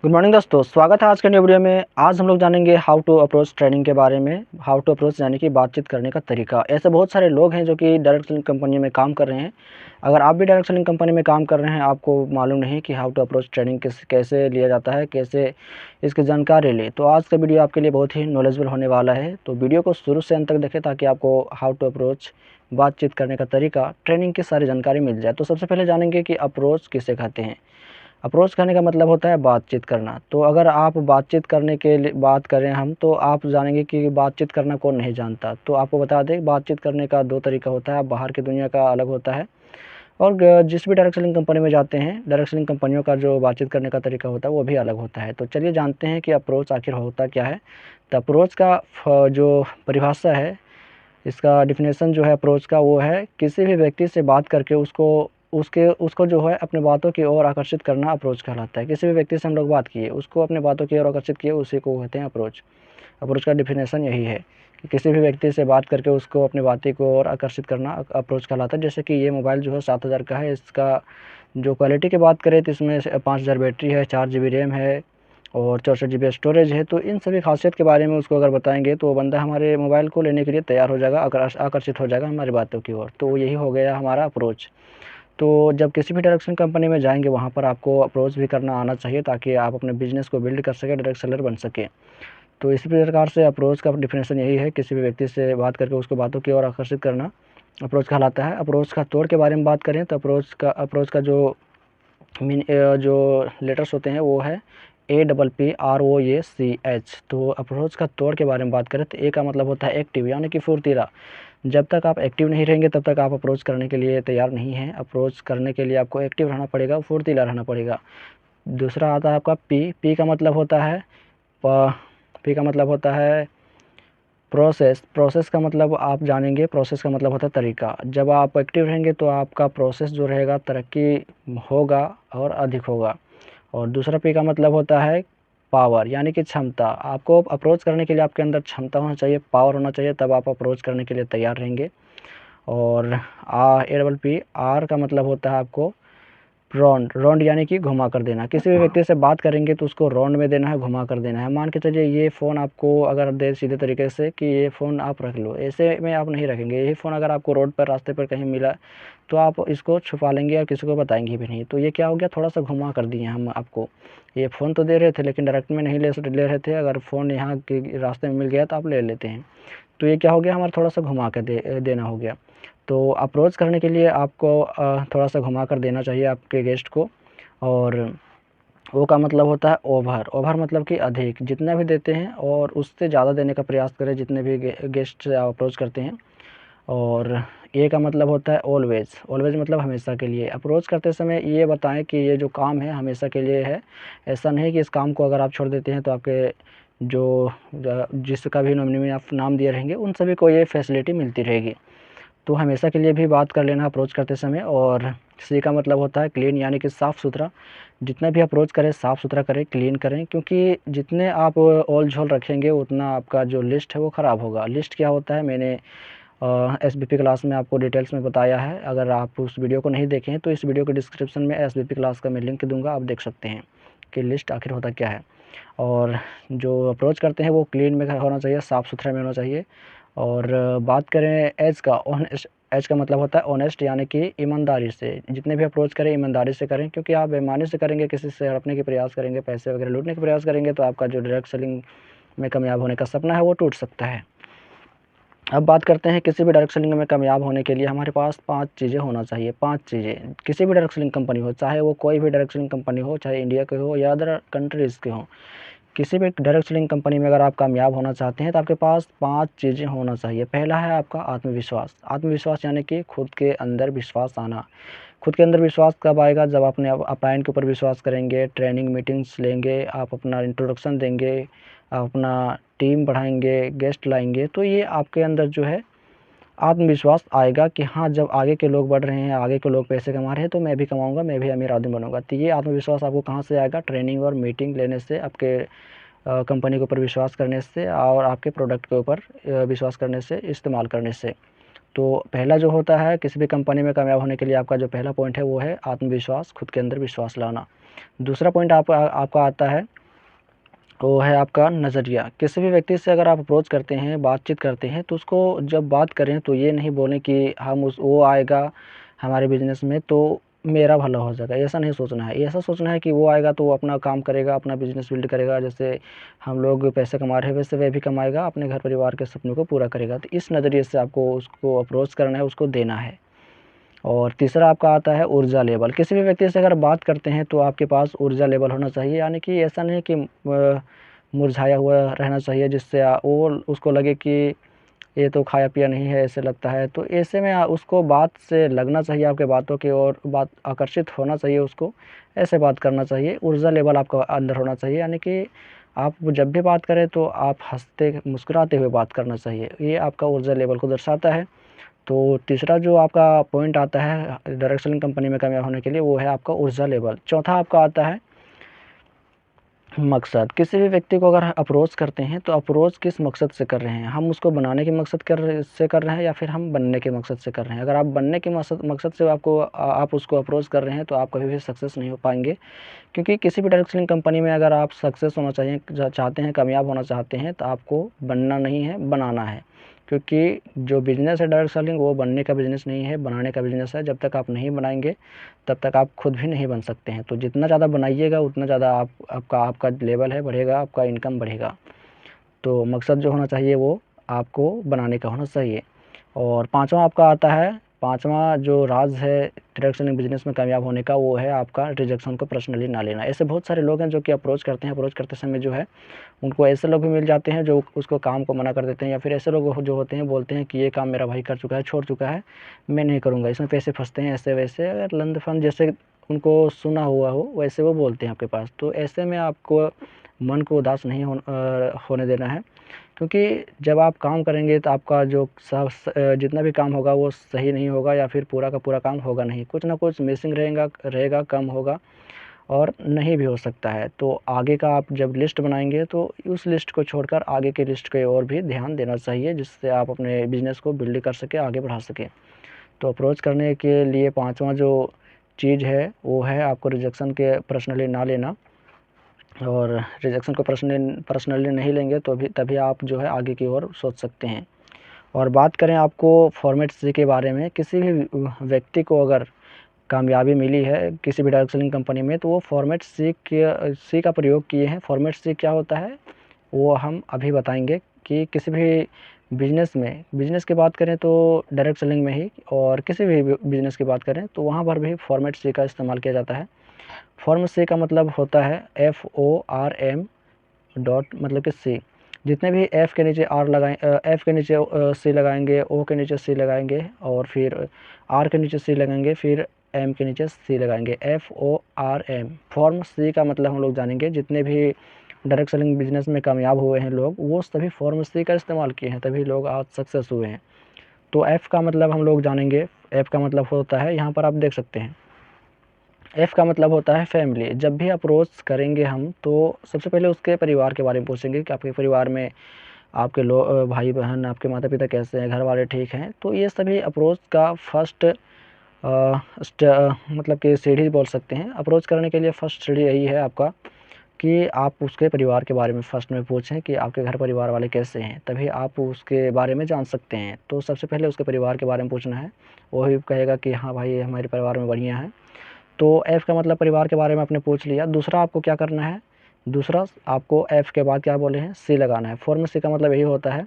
Good morning दोस्तों, स्वागत है आज के न्यू वीडियो में। आज हम लोग जानेंगे हाउ टू अप्रोच ट्रेनिंग के बारे में। हाउ टू अप्रोच यानी कि बातचीत करने का तरीका। ऐसे बहुत सारे लोग हैं जो कि डायरेक्ट सेलिंग कंपनी में काम कर रहे हैं। अगर आप भी डायरेक्ट सेलिंग कंपनी में काम कर रहे हैं, आपको मालूम नहीं कि हाउ टू अप्रोच ट्रेनिंग कैसे लिया जाता है, कैसे इसकी जानकारी लें, तो आज का वीडियो आपके लिए बहुत ही नॉलेजेबल होने वाला है। तो वीडियो को शुरू से अंत तक देखें ताकि आपको हाउ टू अप्रोच बातचीत करने का तरीका, ट्रेनिंग की सारी जानकारी मिल जाए। तो सबसे पहले जानेंगे कि अप्रोच किसे कहते हैं। अप्रोच करने का मतलब होता है बातचीत करना। तो अगर आप बातचीत करने के लिए बात करें हम, तो आप जानेंगे कि बातचीत करना कौन नहीं जानता। तो आपको बता दें, बातचीत करने का 2 तरीका होता है। बाहर की दुनिया का अलग होता है और जिस भी डायरेक्ट सेलिंग कंपनी में जाते हैं, डायरेक्ट सेलिंग कंपनियों का जो बातचीत करने का तरीका होता है वो भी अलग होता है। तो चलिए जानते हैं कि अप्रोच आखिर होता क्या है। तो अप्रोच का जो परिभाषा है, इसका डेफिनेशन जो है अप्रोच का, वो है किसी भी व्यक्ति से बात करके उसको जो है अपने बातों की ओर आकर्षित करना अप्रोच कहलाता है। किसी भी व्यक्ति से हम लोग बात किए, उसको अपने बातों की ओर आकर्षित किए, उसी को कहते हैं अप्रोच। अप्रोच का डेफिनेशन यही है कि किसी भी व्यक्ति से बात करके उसको अपनी बातें की ओर आकर्षित करना अप्रोच कहलाता है। जैसे कि ये मोबाइल जो है 7,000 का है। इसका जो क्वालिटी की बात करें तो इसमें 5,000 बैटरी है, 4 GB रैम है और 64 GB स्टोरेज है। तो इन सभी खासियत के बारे में उसको अगर बताएंगे तो वो बंदा हमारे मोबाइल को लेने के लिए तैयार हो जाएगा, आकर्षित हो जाएगा हमारी बातों की ओर। तो यही हो गया हमारा अप्रोच। तो जब किसी भी डायरेक्शन कंपनी में जाएंगे, वहाँ पर आपको अप्रोच भी करना आना चाहिए ताकि आप अपने बिजनेस को बिल्ड कर सकें, डायरेक्ट सेलर बन सकें। तो इसी प्रकार से अप्रोच का डेफिनेशन यही है, किसी भी व्यक्ति से बात करके उसको बातों की ओर आकर्षित करना अप्रोच कहलाता है। अप्रोच का तोड़ के बारे में बात करें तो अप्रोच का जो लेटर्स होते हैं वो है APPROACH। तो अप्रोच का तोड़ के बारे में बात करें तो ए का मतलब होता है एक्टिव, यानी कि फुर्तीला। जब तक आप एक्टिव नहीं रहेंगे तब तक आप अप्रोच करने के लिए तैयार नहीं हैं। अप्रोच करने के लिए आपको एक्टिव रहना पड़ेगा, फुर्तीला रहना पड़ेगा। दूसरा आता है आपका पी का मतलब होता है पी का मतलब होता है प्रोसेस का मतलब आप जानेंगे। प्रोसेस का मतलब होता है तरीका। जब आप एक्टिव रहेंगे तो आपका प्रोसेस जो रहेगा तरक्की होगा और अधिक होगा। और दूसरा पी का मतलब होता है पावर, यानी कि क्षमता। आपको अप्रोच करने के लिए आपके अंदर क्षमता होना चाहिए, पावर होना चाहिए, तब आप अप्रोच करने के लिए तैयार रहेंगे। और APPR का मतलब होता है आपको रॉन्ड यानी कि घुमा कर देना। किसी भी व्यक्ति से बात करेंगे तो उसको रॉन्ड में देना है, घुमा कर देना है। मान के चलिए ये फ़ोन आपको अगर दे सीधे तरीके से कि ये फ़ोन आप रख लो, ऐसे में आप नहीं रखेंगे। यही फ़ोन अगर आपको रोड पर, रास्ते पर कहीं मिला तो आप इसको छुपा लेंगे और किसी को बताएंगे भी नहीं। तो ये क्या हो गया, थोड़ा सा घुमा कर दिए हम आपको। ये फ़ोन तो दे रहे थे लेकिन डायरेक्ट में नहीं ले रहे थे। अगर फ़ोन यहाँ के रास्ते में मिल गया तो आप ले लेते हैं। तो ये क्या हो गया, हमारा थोड़ा सा घुमा कर देना हो गया। तो अप्रोच करने के लिए आपको थोड़ा सा घुमा कर देना चाहिए आपके गेस्ट को। और ओ का मतलब होता है ओवर मतलब कि अधिक। जितना भी देते हैं और उससे ज़्यादा देने का प्रयास करें जितने भी गेस्ट से आप अप्रोच करते हैं। और ए का मतलब होता है ऑलवेज मतलब हमेशा के लिए। अप्रोच करते समय ये बताएं कि ये जो काम है हमेशा के लिए है। ऐसा नहीं कि इस काम को अगर आप छोड़ देते हैं तो आपके जिसका भी नॉमिनी में आप नाम दिए रहेंगे उन सभी को ये फैसिलिटी मिलती रहेगी। तो हमेशा के लिए भी बात कर लेना अप्रोच करते समय। और सी का मतलब होता है क्लीन, यानी कि साफ़ सुथरा। जितना भी अप्रोच करें साफ़ सुथरा करें, क्लीन करें, क्योंकि जितने आप ओल झोल रखेंगे उतना आपका जो लिस्ट है वो ख़राब होगा। लिस्ट क्या होता है, मैंने SBP क्लास में आपको डिटेल्स में बताया है। अगर आप उस वीडियो को नहीं देखें तो इस वीडियो के डिस्क्रिप्शन में SBP क्लास का मैं लिंक दूंगा, आप देख सकते हैं कि लिस्ट आखिर होता क्या है। और जो अप्रोच करते हैं वो क्लीन में होना चाहिए, साफ़ सुथरे में होना चाहिए। और बात करें एज का मतलब होता है ऑनेस्ट, यानी कि ईमानदारी से। जितने भी अप्रोच करें ईमानदारी से करें, क्योंकि आप बेईमानी से करेंगे, किसी से हड़पने के प्रयास करेंगे, पैसे वगैरह लूटने के प्रयास करेंगे तो आपका जो डायरेक्ट सेलिंग में कामयाब होने का सपना है वो टूट सकता है। अब बात करते हैं, किसी भी डायरेक्ट सेलिंग में कामयाब होने के लिए हमारे पास 5 चीज़ें होना चाहिए। 5 चीज़ें किसी भी डायरेक्ट सेलिंग कंपनी हो, चाहे वो कोई भी डायरेक्ट सेलिंग कंपनी हो, चाहे इंडिया के हो या अदर कंट्रीज़ के हो। किसी भी डायरेक्ट सेलिंग कंपनी में अगर आप कामयाब होना चाहते हैं तो आपके पास 5 चीज़ें होना चाहिए। पहला है आपका आत्मविश्वास। आत्मविश्वास यानी कि खुद के अंदर विश्वास आना। खुद के अंदर विश्वास कब आएगा, जब अपने अपलाइन के ऊपर विश्वास करेंगे, ट्रेनिंग मीटिंग्स लेंगे, आप अपना इंट्रोडक्शन देंगे, आप अपना टीम बढ़ाएंगे, गेस्ट लाएंगे, तो ये आपके अंदर जो है आत्मविश्वास आएगा कि हाँ, जब आगे के लोग बढ़ रहे हैं, आगे के लोग पैसे कमा रहे हैं तो मैं भी कमाऊंगा, मैं भी अमीर आदमी बनूंगा। तो ये आत्मविश्वास आपको कहाँ से आएगा, ट्रेनिंग और मीटिंग लेने से, आपके कंपनी के ऊपर विश्वास करने से और आपके प्रोडक्ट के ऊपर विश्वास करने से, इस्तेमाल करने से। तो पहला जो होता है किसी भी कंपनी में कामयाब होने के लिए आपका जो पहला पॉइंट है वो है आत्मविश्वास, खुद के अंदर विश्वास लाना। दूसरा पॉइंट आपका आता है वो है आपका नज़रिया। किसी भी व्यक्ति से अगर आप अप्रोच करते हैं, बातचीत करते हैं, तो उसको जब बात करें तो ये नहीं बोलें कि हम उस वो आएगा हमारे बिज़नेस में तो मेरा भला हो जाएगा, ऐसा नहीं सोचना है। ऐसा सोचना है कि वो आएगा तो वो अपना काम करेगा, अपना बिज़नेस बिल्ड करेगा, जैसे हम लोग पैसे कमा रहे हैं वैसे वह भी कमाएगा, अपने घर परिवार के सपनों को पूरा करेगा। तो इस नज़रिए से आपको उसको अप्रोच करना है, उसको देना है। और तीसरा आपका आता है ऊर्जा लेवल। किसी भी व्यक्ति से अगर बात करते हैं तो आपके पास ऊर्जा लेवल होना चाहिए, यानी कि ऐसा नहीं कि मुरझाया हुआ रहना चाहिए, जिससे वो उसको लगे कि ये तो खाया पिया नहीं है, ऐसे लगता है। तो ऐसे में उसको बात से लगना चाहिए, आपके बातों की ओर बात आकर्षित होना चाहिए उसको, ऐसे बात करना चाहिए। ऊर्जा लेवल आपका अंदर होना चाहिए, यानी कि आप जब भी बात करें तो आप हँसते मुस्कुराते हुए बात करना चाहिए, ये आपका ऊर्जा लेवल को दर्शाता है। तो तीसरा जो आपका पॉइंट आता है डायरेक्ट सेलिंग कंपनी में कामयाब होने के लिए, वो है आपका ऊर्जा लेवल। चौथा आपका आता है मकसद। किसी भी व्यक्ति को अगर अप्रोच करते हैं तो अप्रोच किस मकसद से कर रहे हैं, हम उसको बनाने के मकसद कर रहे हैं या फिर हम बनने के मकसद से कर रहे हैं। अगर आप बनने के मकसद से आप उसको अप्रोच कर रहे हैं तो आप कभी भी सक्सेस नहीं हो पाएंगे, क्योंकि किसी भी डायरेक्ट सेलिंग कंपनी में अगर आप सक्सेस होना चाहते हैं, कामयाब होना चाहते हैं, तो आपको बनना नहीं है, बनाना है। क्योंकि जो बिज़नेस है डायरेक्ट सेलिंग, वो बनने का बिज़नेस नहीं है, बनाने का बिज़नेस है। जब तक आप नहीं बनाएंगे तब तक आप खुद भी नहीं बन सकते हैं। तो जितना ज़्यादा बनाइएगा उतना ज़्यादा आपका लेवल है बढ़ेगा, आपका इनकम बढ़ेगा। तो मकसद जो होना चाहिए वो आपको बनाने का होना चाहिए। और पाँचवा आपका आता है, पाँचवा जो राज है डायरेक्ट सेलिंग बिज़नेस में कामयाब होने का, वो है आपका रिजेक्शन को पर्सनली ना लेना। ऐसे बहुत सारे लोग हैं जो कि अप्रोच करते हैं, अप्रोच करते समय जो है उनको ऐसे लोग भी मिल जाते हैं जो उसको काम को मना कर देते हैं, या फिर ऐसे लोग जो होते हैं बोलते हैं कि ये काम मेरा भाई कर चुका है, छोड़ चुका है, मैं नहीं करूँगा, इसमें पैसे फंसते हैं, ऐसे वैसे अगर लंद फंद जैसे उनको सुना हुआ हो वैसे वो बोलते हैं आपके पास। तो ऐसे में आपको मन को उदास नहीं होने देना है, क्योंकि जब आप काम करेंगे तो आपका जो जितना भी काम होगा वो सही नहीं होगा, या फिर पूरा का पूरा काम होगा नहीं, कुछ ना कुछ मिसिंग रहेगा, कम होगा और नहीं भी हो सकता है। तो आगे का आप जब लिस्ट बनाएंगे तो उस लिस्ट को छोड़कर आगे की लिस्ट की ओर भी ध्यान देना चाहिए, जिससे आप अपने बिज़नेस को बिल्ड कर सकें, आगे बढ़ा सकें। तो अप्रोच करने के लिए पाँचवा जो चीज़ है वो है आपको रिजेक्शन के पर्सनली ना लेना। और रिजेक्शन को पर्सनली नहीं लेंगे तो तभी आप जो है आगे की ओर सोच सकते हैं। और बात करें आपको फॉर्मेट सी के बारे में, किसी भी व्यक्ति को अगर कामयाबी मिली है किसी भी डायरेक्ट सेलिंग कंपनी में, तो वो फॉर्मेट सी का प्रयोग किए हैं। फॉर्मेट सी क्या होता है वो हम अभी बताएंगे। कि किसी भी बिज़नेस की बात करें तो डायरेक्ट सेलिंग में ही, और किसी भी बिज़नेस की बात करें तो वहाँ पर भी फॉर्मेट सी का इस्तेमाल किया जाता है। फॉर्म सी का मतलब होता है FORM डॉट, मतलब कि सी। जितने भी एफ़ के नीचे आर लगाएं, एफ़ के नीचे सी लगाएंगे, ओ के नीचे सी लगाएंगे, और फिर आर के नीचे सी लगाएंगे, फिर एम के नीचे सी लगाएंगे, FORM। फॉर्म सी का मतलब हम लोग जानेंगे। जितने भी डायरेक्ट सेलिंग बिजनेस में कामयाब हुए हैं लोग, वो सभी फॉर्म सी का इस्तेमाल किए हैं, तभी लोग आज सक्सेस हुए हैं। तो एफ़ का मतलब हम लोग जानेंगे। एफ़ का मतलब होता है, यहाँ पर आप देख सकते हैं, एफ़ का मतलब होता है फैमिली। जब भी अप्रोच करेंगे हम तो सबसे पहले उसके परिवार के बारे में पूछेंगे कि आपके परिवार में आपके भाई बहन, आपके माता पिता कैसे हैं, घर वाले ठीक हैं। तो ये सभी अप्रोच का फर्स्ट मतलब कि सीढ़ी बोल सकते हैं। अप्रोच करने के लिए फर्स्ट सीढ़ी यही है आपका कि आप उसके परिवार के बारे में फर्स्ट में पूछें कि आपके घर परिवार वाले कैसे हैं, तभी आप उसके बारे में जान सकते हैं। तो सबसे पहले उसके परिवार के बारे में पूछना है, वही कहेगा कि हाँ भाई हमारे परिवार में बढ़िया है। तो एफ़ का मतलब परिवार के बारे में आपने पूछ लिया। दूसरा आपको क्या करना है, दूसरा आपको एफ़ के बाद क्या बोले हैं, सी लगाना है। फॉर्म सी का मतलब यही होता है,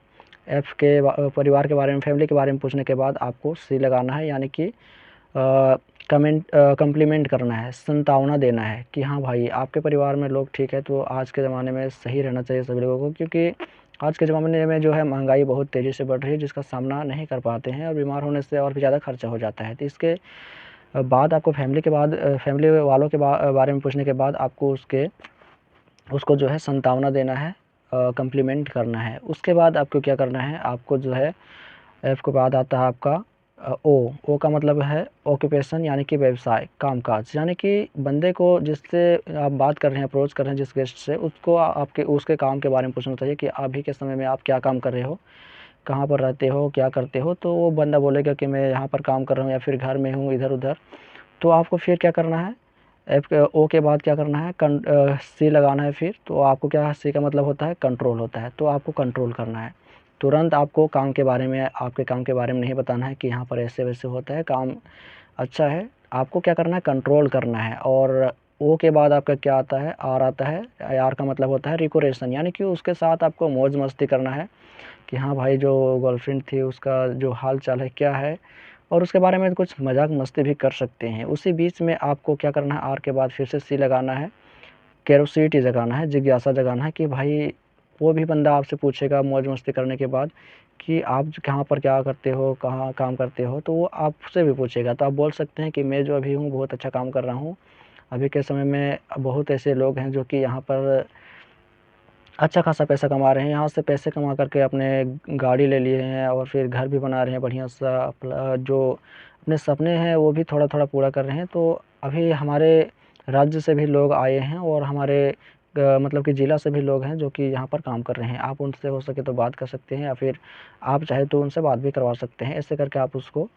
एफ़ के परिवार के बारे में, फैमिली के बारे में पूछने के बाद आपको सी लगाना है, यानी कि कम्प्लीमेंट करना है, संतावना देना है कि हाँ भाई आपके परिवार में लोग ठीक है। तो आज के ज़माने में सही रहना चाहिए सभी लोगों को, क्योंकि आज के ज़माने में जो है महंगाई बहुत तेज़ी से बढ़ रही है, जिसका सामना नहीं कर पाते हैं, और बीमार होने से और भी ज़्यादा खर्चा हो जाता है। तो इसके बाद आपको फैमिली वालों के बारे में पूछने के बाद आपको उसको जो है संतावना देना है, कम्प्लीमेंट करना है। उसके बाद आपको क्या करना है, आपको जो है एफ़ के बाद आता है आपका ओ का मतलब है ऑक्यूपेशन, यानी कि व्यवसाय, कामकाज। यानी कि बंदे को जिससे आप बात कर रहे हैं, अप्रोच कर रहे हैं जिस गेस्ट से, उसको आपके उसके काम के बारे में पूछना चाहिए कि अभी के समय में आप क्या काम कर रहे हो, कहाँ पर रहते हो, क्या करते हो। तो वो बंदा बोलेगा कि मैं यहाँ पर काम कर रहा हूँ, या फिर घर में हूँ, इधर उधर। तो आपको फिर क्या करना है, ओ के बाद क्या करना है, सी लगाना है फिर। तो आपको क्या, सी का मतलब होता है कंट्रोल होता है, तो आपको कंट्रोल करना है। तुरंत आपको काम के बारे में, आपके काम के बारे में नहीं बताना है कि यहाँ पर ऐसे वैसे होता है, काम अच्छा है। आपको क्या करना है, कंट्रोल करना है। और ओ के बाद आपका क्या आता है, आर आता है। आर का मतलब होता है रिकोरेशन, यानी कि उसके साथ आपको मौज मस्ती करना है कि हाँ भाई, जो गर्लफ्रेंड थी उसका जो हाल चाल है क्या है, और उसके बारे में कुछ मजाक मस्ती भी कर सकते हैं। उसी बीच में आपको क्या करना है, आर के बाद फिर से सी लगाना है, क्यूरोसिटी जगाना है, जिज्ञासा जगाना है कि भाई, वो भी बंदा आपसे पूछेगा मौज मस्ती करने के बाद कि आप कहाँ पर क्या करते हो, कहाँ काम करते हो, तो वो आपसे भी पूछेगा। तो आप बोल सकते हैं कि मैं जो अभी हूँ बहुत अच्छा काम कर रहा हूँ। अभी के समय में बहुत ऐसे लोग हैं जो कि यहाँ पर अच्छा खासा पैसा कमा रहे हैं, यहाँ से पैसे कमा करके अपने गाड़ी ले लिए हैं और फिर घर भी बना रहे हैं बढ़िया सा। जो अपने सपने हैं वो भी थोड़ा थोड़ा पूरा कर रहे हैं। तो अभी हमारे राज्य से भी लोग आए हैं और हमारे मतलब कि ज़िला से भी लोग हैं जो कि यहाँ पर काम कर रहे हैं। आप उनसे हो सके तो बात कर सकते हैं, या फिर आप चाहे तो उनसे बात भी करवा सकते हैं। ऐसे करके आप उसको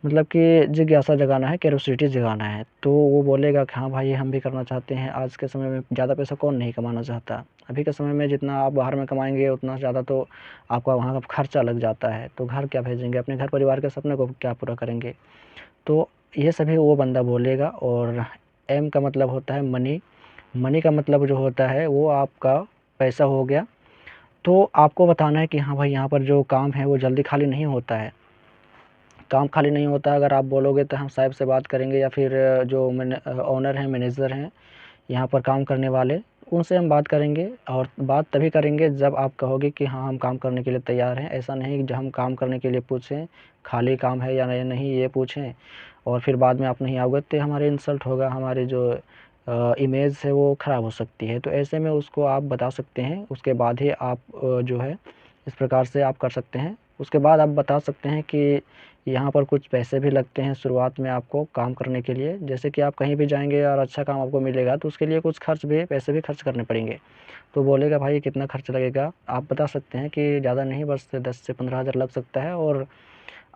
मतलब कि जिज्ञासा जगाना है, क्यूरोसिटी जगाना है। तो वो बोलेगा कि हाँ भाई, हम भी करना चाहते हैं। आज के समय में ज़्यादा पैसा कौन नहीं कमाना चाहता। अभी के समय में जितना आप बाहर में कमाएंगे उतना ज़्यादा तो आपका वहाँ का खर्चा लग जाता है। तो घर क्या भेजेंगे, अपने घर परिवार के सपने को क्या पूरा करेंगे। तो ये सभी वो बंदा बोलेगा। और एम का मतलब होता है मनी। मनी का मतलब जो होता है वो आपका पैसा हो गया। तो आपको बताना है कि हाँ भाई, यहाँ पर जो काम है वो जल्दी खाली नहीं होता है। काम खाली नहीं होता है। अगर आप बोलोगे तो हम साहब से बात करेंगे, या फिर जो ओनर हैं, मैनेजर हैं यहाँ पर काम करने वाले, उनसे हम बात करेंगे। और बात तभी करेंगे जब आप कहोगे कि हाँ, हम काम करने के लिए तैयार हैं। ऐसा नहीं कि जब हम काम करने के लिए पूछें खाली काम है या नहीं ये पूछें, और फिर बाद में आप नहीं आओगे तो हमारे इंसल्ट होगा, हमारी जो इमेज है वो ख़राब हो सकती है। तो ऐसे में उसको आप बता सकते हैं, उसके बाद ही आप जो है इस प्रकार से आप कर सकते हैं। उसके बाद आप बता सकते हैं कि यहाँ पर कुछ पैसे भी लगते हैं शुरुआत में आपको काम करने के लिए। जैसे कि आप कहीं भी जाएँगे और अच्छा काम आपको मिलेगा तो उसके लिए कुछ खर्च भी, पैसे भी खर्च करने पड़ेंगे। तो बोलेगा भाई कितना खर्च लगेगा, आप बता सकते हैं कि ज़्यादा नहीं, बस 10 से 15 हज़ार लग सकता है। और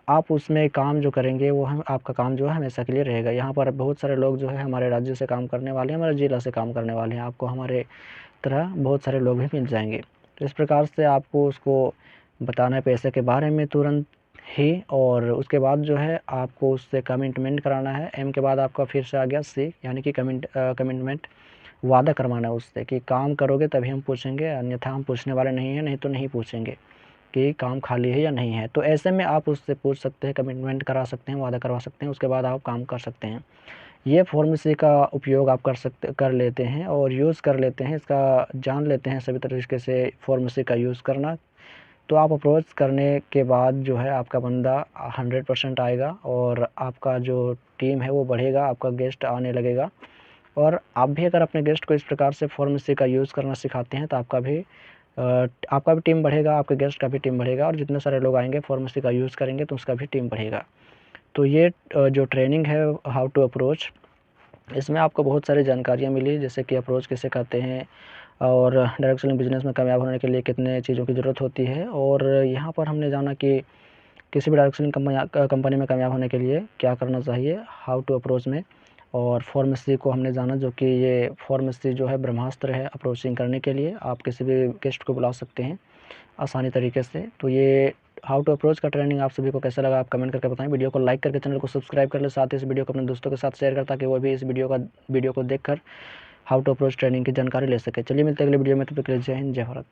आप उसमें काम जो करेंगे वो हम, आपका काम जो है हमेशा के लिए रहेगा। यहाँ पर बहुत सारे लोग जो है हमारे राज्य से काम करने वाले हैं, हमारे ज़िला से काम करने वाले हैं। आपको हमारे तरह बहुत सारे लोग भी मिल जाएँगे। तो इस प्रकार से आपको उसको बताना है पैसे के बारे में तुरंत ही। और उसके बाद जो है आपको उससे कमिटमेंट कराना है। एम के बाद आपका फिर से आ गया सी, यानी कि कमिटमेंट, वादा करवाना है उससे कि काम करोगे तभी हम पूछेंगे, अन्यथा हम पूछने वाले नहीं हैं, नहीं तो नहीं पूछेंगे कि काम खाली है या नहीं है। तो ऐसे में आप उससे पूछ सकते हैं, कमिटमेंट करा सकते हैं, वादा करवा सकते हैं। उसके बाद आप काम कर सकते हैं। ये फ़ॉर्मेसी का उपयोग आप कर लेते हैं और यूज़ कर लेते हैं, इसका जान लेते हैं सभी तरीके से फ़ॉर्मेसी का यूज़ करना। तो आप अप्रोच करने के बाद जो है आपका बंदा 100% आएगा, और आपका जो टीम है वो बढ़ेगा, आपका गेस्ट आने लगेगा। और आप भी अगर अपने गेस्ट को इस प्रकार से फ़ॉर्मेसी का यूज़ करना सिखाते हैं तो आपका भी टीम बढ़ेगा, आपके गेस्ट का भी टीम बढ़ेगा, और जितने सारे लोग आएँगे फ़ॉर्मेसी का यूज़ करेंगे तो उसका भी टीम बढ़ेगा। तो ये जो ट्रेनिंग है हाउ टू अप्रोच, इसमें आपको बहुत सारी जानकारियाँ मिली, जैसे कि अप्रोच किसे कहते हैं, और डायरेक्ट सेलिंग बिज़नेस में कामयाब होने के लिए कितने चीज़ों की ज़रूरत होती है। और यहाँ पर हमने जाना कि किसी भी डायरेक्ट सेलिंग कंपनी में कामयाब होने के लिए क्या करना चाहिए, हाउ टू अप्रोच में। और फ़ॉर्मेसी को हमने जाना, जो कि ये फ़ॉर्मेसी जो है ब्रह्मास्त्र है अप्रोचिंग करने के लिए। आप किसी भी गेस्ट को बुला सकते हैं आसानी तरीके से। तो ये हाउ टू अप्रोच का ट्रेनिंग आप सभी को कैसा लगा, आप कमेंट करके बताएं। वीडियो को लाइक करके चैनल को सब्सक्राइब कर लें, साथ ही इस वीडियो को अपने दोस्तों के साथ शेयर करें ताकि वो भी इस वीडियो को देखकर हाउ टू अप्रोच ट्रेनिंग की जानकारी ले सके। चलिए मिलते हैं अगले वीडियो में, तब तक के लिए जय हिंद, जय भारत।